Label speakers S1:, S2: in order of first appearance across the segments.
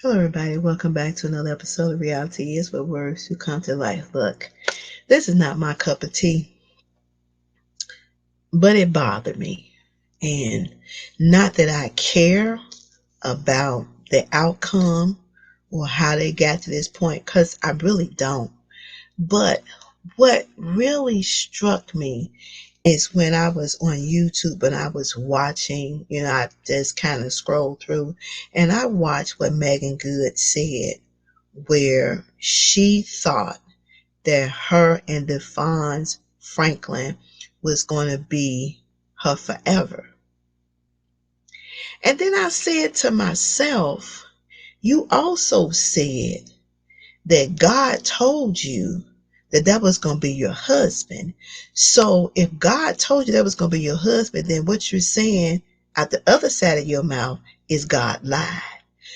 S1: Hello, everybody. Welcome back to another episode of Reality is What Words You Come to Life. Look, this is not my cup of tea, but it bothered me. And not that I care about the outcome or how they got to this point, because I really don't. But what really struck me is when I was on YouTube and I was watching, I just kind of scrolled through and I watched what Meagan Good said where she thought that her and Defon's Franklin was going to be her forever. And then I said to myself, you also said that God told you that that was going to be your husband. So if God told you that was going to be your husband, then what you're saying at the other side of your mouth is God lied.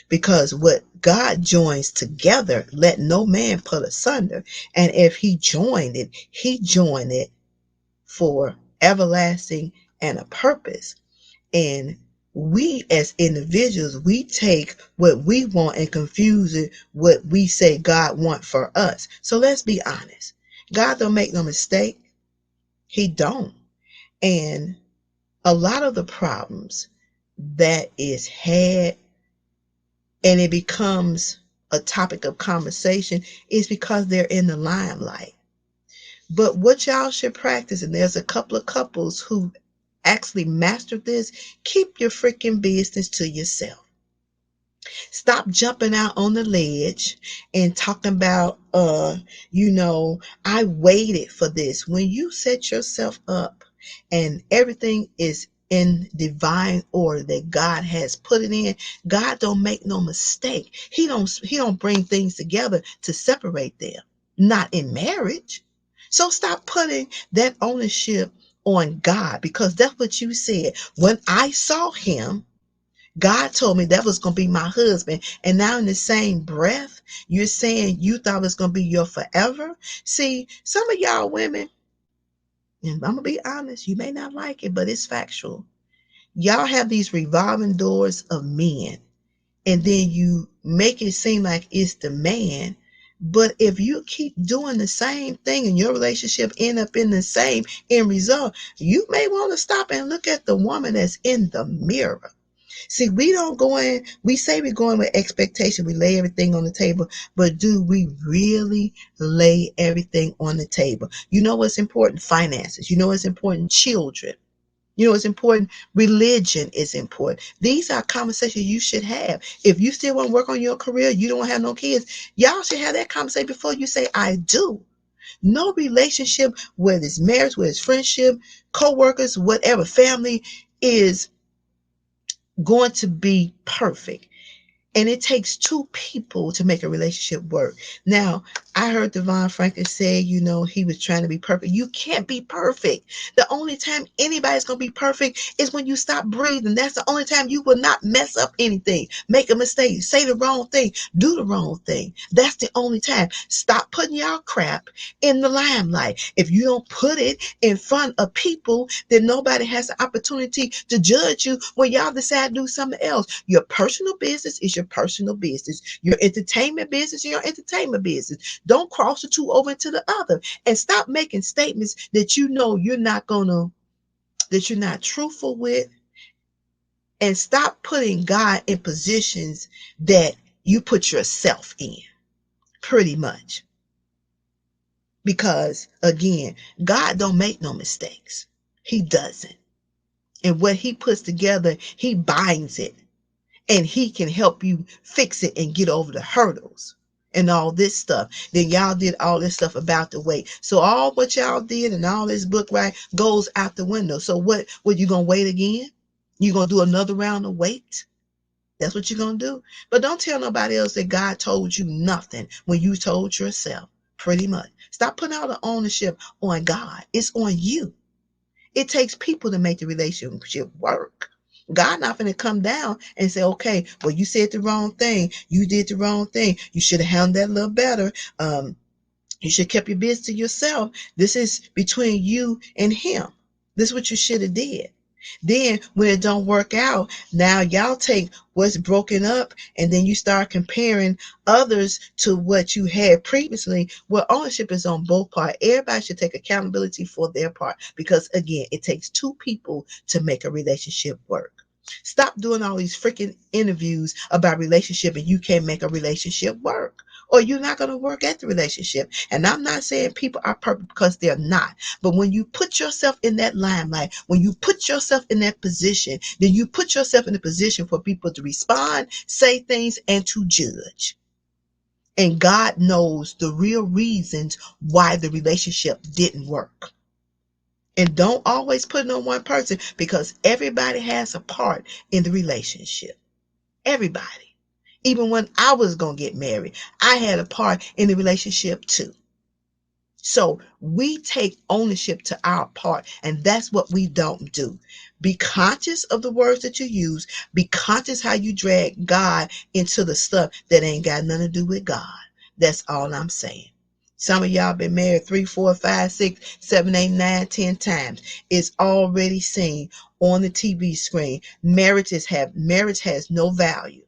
S1: Because what God joins together, let no man put asunder. And if he joined it for everlasting and a purpose. And we as individuals, we take what we want and confuse it what we say God want for us. So let's be honest. God don't make no mistake. He don't. And a lot of the problems that is had and it becomes a topic of conversation is because they're in the limelight. But what y'all should practice, and there's a couple of couples who actually mastered this, keep your freaking business to yourself. Stop jumping out on the ledge and talking about, I waited for this. When you set yourself up and everything is in divine order that God has put it in, God don't make no mistake. He don't bring things together to separate them. Not in marriage. So stop putting that ownership on God because that's what you said. When I saw him, God told me that was going to be my husband. And now in the same breath, you're saying you thought it was going to be your forever. See, some of y'all women, and I'm going to be honest, you may not like it, but it's factual. Y'all have these revolving doors of men, and then you make it seem like it's the man. But if you keep doing the same thing and your relationship end up in the same end result, you may want to stop and look at the woman that's in the mirror. See, we don't go in, we say we're going with expectation, we lay everything on the table, but do we really lay everything on the table? You know what's important? Finances. You know what's important? Children. You know what's important? Religion is important. These are conversations you should have. If you still want to work on your career, you don't have no kids, y'all should have that conversation before you say, I do. No relationship, whether it's marriage, whether it's friendship, co-workers, whatever, family, is going to be perfect. And it takes two people to make a relationship work. Now, I heard Devon Franklin say, he was trying to be perfect. You can't be perfect. The only time anybody's going to be perfect is when you stop breathing. That's the only time you will not mess up anything, make a mistake, say the wrong thing, do the wrong thing. That's the only time. Stop putting y'all crap in the limelight. If you don't put it in front of people, then nobody has the opportunity to judge you when y'all decide to do something else. Your personal business is your personal business. Your entertainment business is your entertainment business. Don't cross the two over into the other. And stop making statements that that you're not truthful with. And stop putting God in positions that you put yourself in, pretty much. Because again, God don't make no mistakes. He doesn't. And what he puts together, he binds it. And he can help you fix it and get over the hurdles and all this stuff. Then y'all did all this stuff about the weight. So all what y'all did and all this book, right, goes out the window. So what you gonna wait again? You gonna do another round of wait? That's what you're gonna do. But don't tell nobody else that God told you nothing when you told yourself, pretty much. Stop putting all the ownership on God. It's on you. It takes people to make the relationship work. God not going to come down and say, okay, well, you said the wrong thing. You did the wrong thing. You should have handled that a little better. You should have kept your business to yourself. This is between you and him. This is what you should have did. Then when it don't work out, now y'all take what's broken up and then you start comparing others to what you had previously. Well, ownership is on both parts. Everybody should take accountability for their part because again, it takes two people to make a relationship work. Stop doing all these freaking interviews about relationship and you can't make a relationship work. Or you're not going to work at the relationship. And I'm not saying people are perfect because they're not. But when you put yourself in that limelight, when you put yourself in that position, then you put yourself in a position for people to respond, say things, and to judge. And God knows the real reasons why the relationship didn't work. And don't always put it on one person because everybody has a part in the relationship. Everybody. Even when I was going to get married, I had a part in the relationship too. So we take ownership to our part, and that's what we don't do. Be conscious of the words that you use. Be conscious how you drag God into the stuff that ain't got nothing to do with God. That's all I'm saying. Some of y'all been married 3, 4, 5, 6, 7, 8, 9, 10 times. It's already seen on the TV screen. Marriage has no value.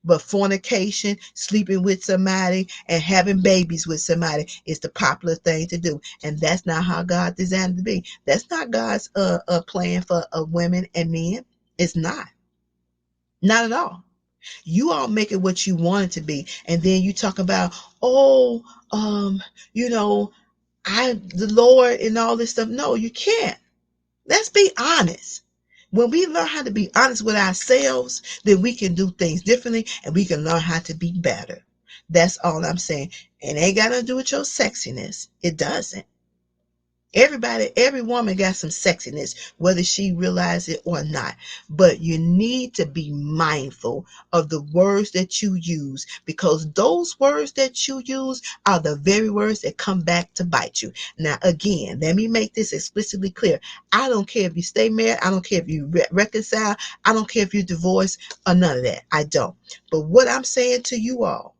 S1: But fornication, sleeping with somebody, and having babies with somebody is the popular thing to do. And that's not how God designed it to be. That's not God's plan for women and men. It's not. Not at all. You all make it what you want it to be. And then you talk about, oh, you know, the Lord and all this stuff. No, you can't. Let's be honest. When we learn how to be honest with ourselves, then we can do things differently and we can learn how to be better. That's all I'm saying. And it ain't got nothing to do with your sexiness. It doesn't. Every woman got some sexiness, whether she realize it or not. But you need to be mindful of the words that you use because those words that you use are the very words that come back to bite you. Now, again, let me make this explicitly clear. I don't care if you stay married. I don't care if you reconcile. I don't care if you divorce or none of that. I don't. But what I'm saying to you all,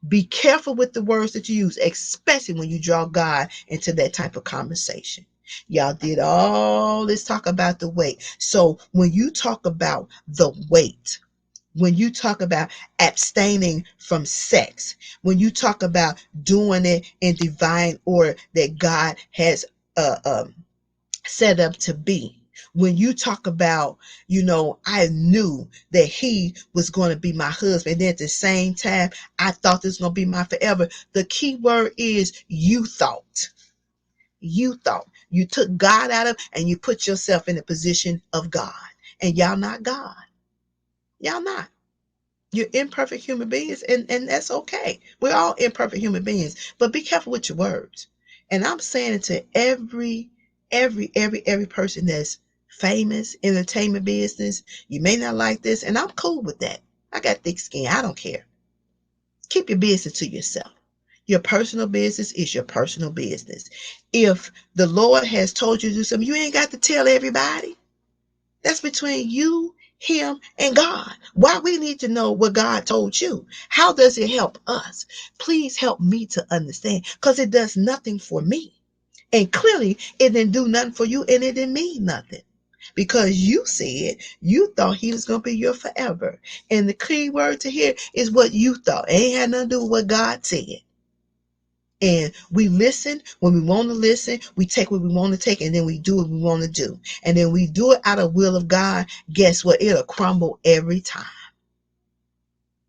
S1: be careful with the words that you use, especially when you draw God into that type of conversation. Y'all did all this talk about the weight. So when you talk about the weight, when you talk about abstaining from sex, when you talk about doing it in divine order that God has set up to be, when you talk about, I knew that he was going to be my husband. And then at the same time, I thought this was going to be my forever. The key word is you thought. You thought. You took God out of and you put yourself in the position of God. And y'all not God. Y'all not. You're imperfect human beings, and that's okay. We're all imperfect human beings, but be careful with your words. And I'm saying it to every person that's famous, entertainment business. You may not like this, and I'm cool with that. I got thick skin. I don't care. Keep your business to yourself. Your personal business is your personal business. If the Lord has told you to do something, you ain't got to tell everybody. That's between you, him, and God. Why we need to know what God told you. How does it help us? Please help me to understand because it does nothing for me. And clearly it didn't do nothing for you and it didn't mean nothing. Because you said you thought he was going to be your forever. And the key word to hear is what you thought. It ain't had nothing to do with what God said. And we listen when we want to listen. We take what we want to take, and then we do what we want to do. And then we do it out of will of God. Guess what? It'll crumble every time.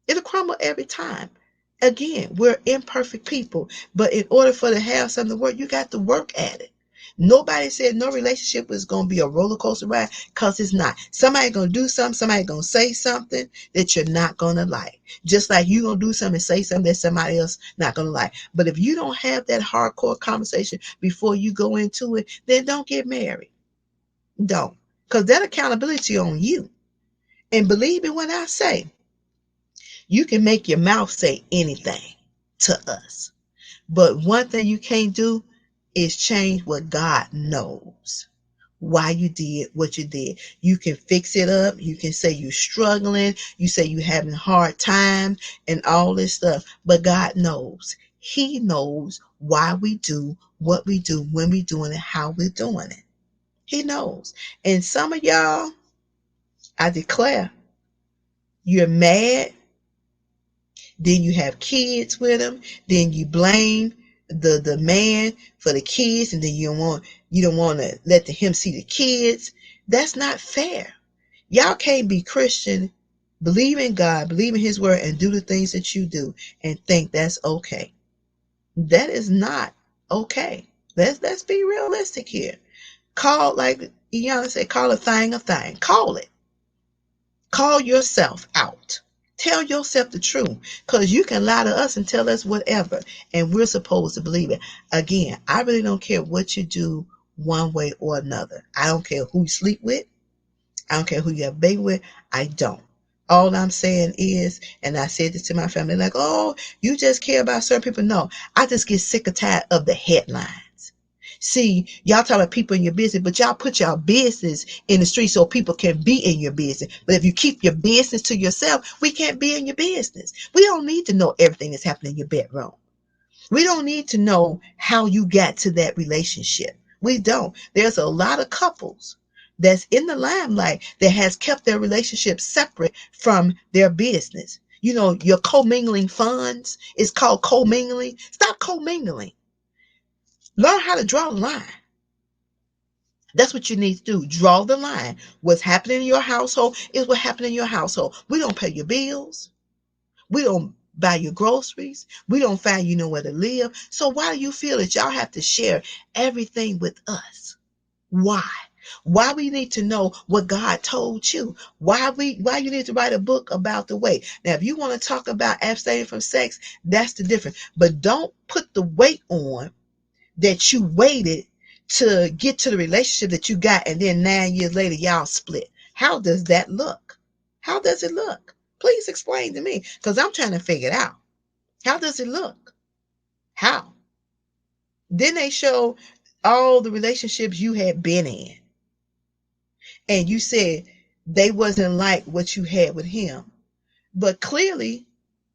S1: It'll crumble every time. Again, we're imperfect people, but in order for to have something to work, you got to work at it. Nobody said no relationship is going to be a roller coaster ride because it's not. Somebody going to do something. Somebody going to say something that you're not going to like. Just like you going to do something and say something that somebody else not going to like. But if you don't have that hardcore conversation before you go into it, then don't get married. Don't. Because that accountability on you. And believe me when I say, you can make your mouth say anything to us. But one thing you can't do is change what God knows. Why you did what you did. You can fix it up. You can say you're struggling. You say you're having a hard time and all this stuff. But God knows. He knows why we do what we do, when we're doing it, how we're doing it. He knows. And some of y'all, I declare, you're mad, then you have kids with him, then you blame the man for the kids, and then you don't want to let him see the kids. That's not fair. Y'all can't be Christian, believe in God, believe in his word, and do the things that you do and think that's okay. That is not okay. Let's be realistic here. Call, like Iana said, call a thing a thing. Call it. Call yourself out. Tell yourself the truth, because you can lie to us and tell us whatever, and we're supposed to believe it. Again, I really don't care what you do one way or another. I don't care who you sleep with. I don't care who you have a baby with. I don't. All I'm saying is, and I said this to my family, like, oh, you just care about certain people. No, I just get sick and tired of the headlines. See, y'all talk about people in your business, but y'all put your business in the street so people can be in your business. But if you keep your business to yourself, we can't be in your business. We don't need to know everything that's happening in your bedroom. We don't need to know how you got to that relationship. We don't. There's a lot of couples that's in the limelight that has kept their relationship separate from their business. Your commingling funds is called commingling. Stop commingling. Learn how to draw the line. That's what you need to do. Draw the line. What's happening in your household is what happened in your household. We don't pay your bills. We don't buy your groceries. We don't find you nowhere to live. So why do you feel that y'all have to share everything with us? Why? Why we need to know what God told you? Why you need to write a book about the weight? Now, if you want to talk about abstaining from sex, that's the difference. But don't put the weight on that you waited to get to the relationship that you got, and then 9 years later y'all split. How does that look? How does it look? Please explain to me, because I'm trying to figure it out. How does it look? How? Then they show all the relationships you had been in, and you said they wasn't like what you had with him, but clearly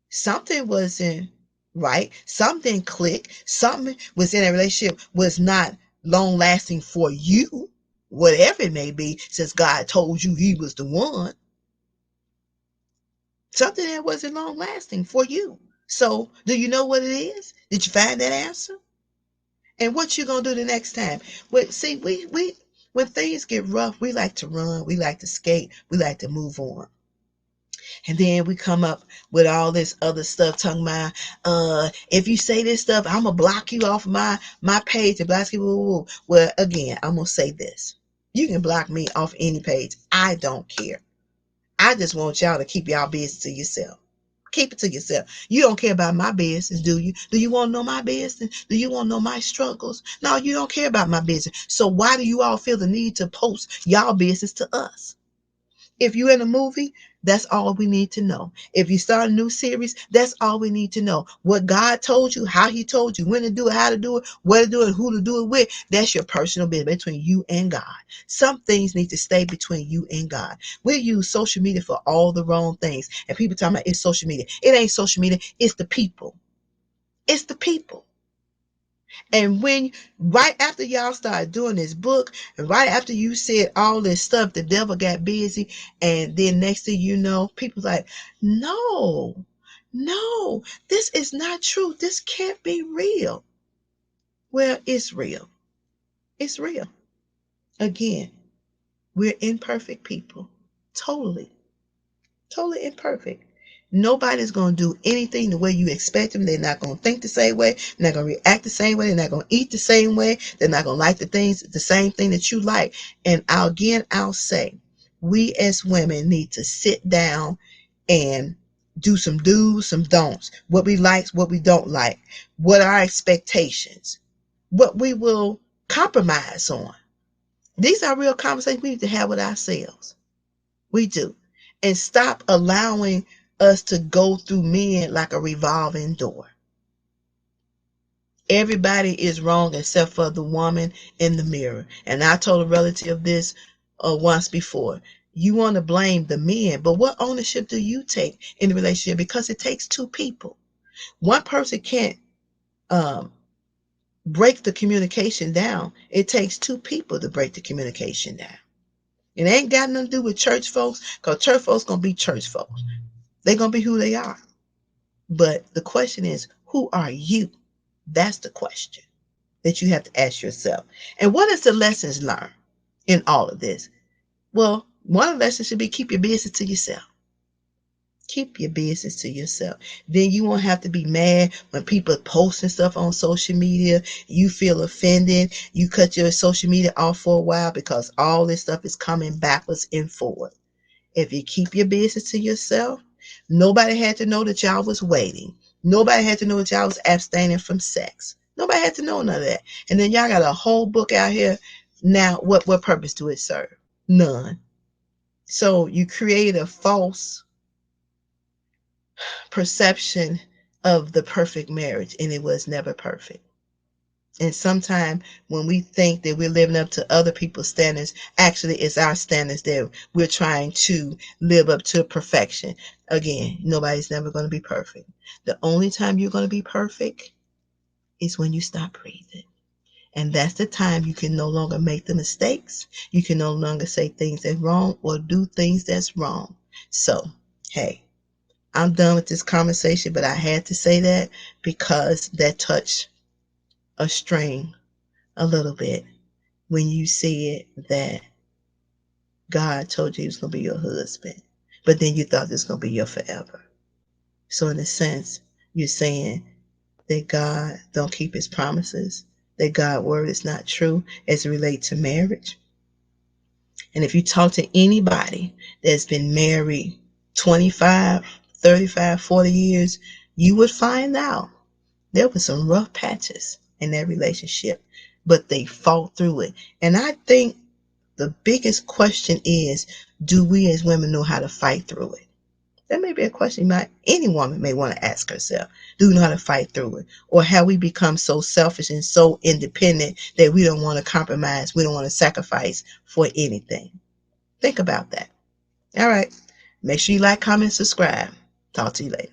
S1: something wasn't right. Something clicked. Something was in a relationship was not long lasting for you, whatever it may be, since God told you he was the one. Something that wasn't long lasting for you. So do you know what it is? Did you find that answer? And what you gonna do the next time? Well, see, we when things get rough, we like to run, we like to skate, we like to move on. And then we come up with all this other stuff talking about, if you say this stuff, I'm gonna block you off my page and block you. Well, again, I'm gonna say this. You can block me off any page. I don't care. I just want y'all to keep y'all business to yourself. Keep it to yourself. You don't care about my business, do you? Do you want to know my business? Do you want to know my struggles? No, you don't care about my business. So why do you all feel the need to post y'all business to us? If you're in a movie, that's all we need to know. If you start a new series, that's all we need to know. What God told you, how he told you, when to do it, how to do it, where to do it, who to do it with, that's your personal business between you and God. Some things need to stay between you and God. We use social media for all the wrong things. And people talking about it's social media. It ain't social media, it's the people. It's the people. And when right after y'all started doing this book, and right after you said all this stuff, the devil got busy, and then next thing you know, people's like, no, no, this is not true. This can't be real. Well, it's real. It's real. Again, we're imperfect people. Totally. Totally imperfect. Nobody's going to do anything the way you expect them. They're not going to think the same way. They're not going to react the same way. They're not going to eat the same way. They're not going to like the same thing that you like. And I'll say, we as women need to sit down and do some do's, some don'ts. What we like, what we don't like. What are our expectations. What we will compromise on. These are real conversations we need to have with ourselves. We do. And stop allowing us to go through men like a revolving door. Everybody is wrong except for the woman in the mirror. And I told a relative this once before. You want to blame the men, but what ownership do you take in the relationship? Because it takes two people. One person can't um, break the communication down, it takes two people to break the communication down. It ain't got nothing to do with church folks, because church folks going to be church folks. They're going to be who they are. But the question is, who are you? That's the question that you have to ask yourself. And what is the lessons learned in all of this? Well, one of the lessons should be keep your business to yourself. Keep your business to yourself. Then you won't have to be mad when people posting stuff on social media. You feel offended. You cut your social media off for a while because all this stuff is coming backwards and forward. If you keep your business to yourself, nobody had to know that y'all was waiting. Nobody had to know that y'all was abstaining from sex. Nobody had to know none of that. And then y'all got a whole book out here. Now, what purpose do it serve? None. So you create a false perception of the perfect marriage, and it was never perfect. And sometimes when we think that we're living up to other people's standards, actually it's our standards that we're trying to live up to perfection. Again, nobody's never going to be perfect. The only time you're going to be perfect is when you stop breathing. And that's the time you can no longer make the mistakes. You can no longer say things that's wrong or do things that's wrong. So, hey, I'm done with this conversation, but I had to say that because that touched a string a little bit when you said that God told you he was going to be your husband, but then you thought this was going to be your forever. So in a sense, you're saying that God don't keep his promises, that God's word is not true as it relates to marriage. And if you talk to anybody that's been married 25, 35, 40 years, you would find out there were some rough patches in that relationship, but they fought through it. And I think the biggest question is, do we as women know how to fight through it? That may be a question any woman may want to ask herself. Do we know how to fight through it? Or have we become so selfish and so independent that we don't want to compromise, we don't want to sacrifice for anything? Think about that. All right. Make sure you like, comment, subscribe. Talk to you later.